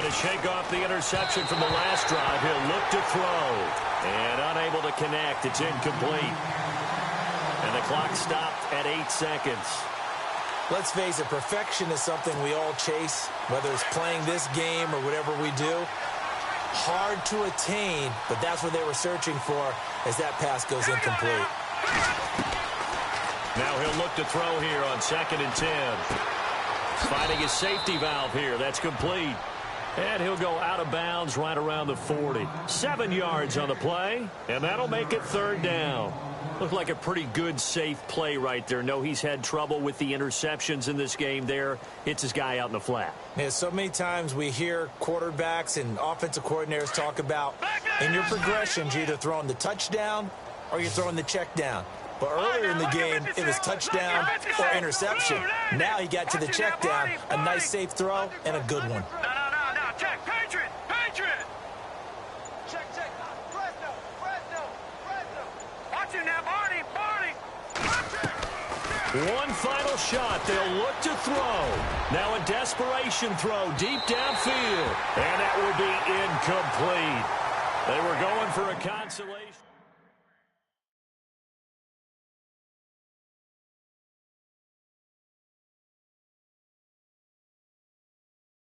B: trying to shake off the interception from the last drive. He'll look to throw. And unable to connect. It's incomplete. And the clock stopped at 8 seconds.
C: Let's face it, perfection is something we all chase, whether it's playing this game or whatever we do. Hard to attain, but that's what they were searching for as that pass goes incomplete.
B: Now he'll look to throw here on 2nd and 10. Finding his safety valve here. That's complete. And he'll go out of bounds right around the 40. 7 yards on the play, and that'll make it 3rd down. Looked like a pretty good, safe play right there. No, he's had trouble with the interceptions in this game there. Hits his guy out in the flat.
C: Yeah, so many times we hear quarterbacks and offensive coordinators talk about in your progressions, you're either throwing the touchdown or you're throwing the check down. But earlier in the game, it was touchdown or interception. Now he got to the check down, a nice safe throw, and a good one.
D: No. Check. Patriot. Check. Fresno. Watch him now, Barney.
B: One final shot. They'll look to throw. Now a desperation throw deep downfield. And that will be incomplete. They were going for a consolation.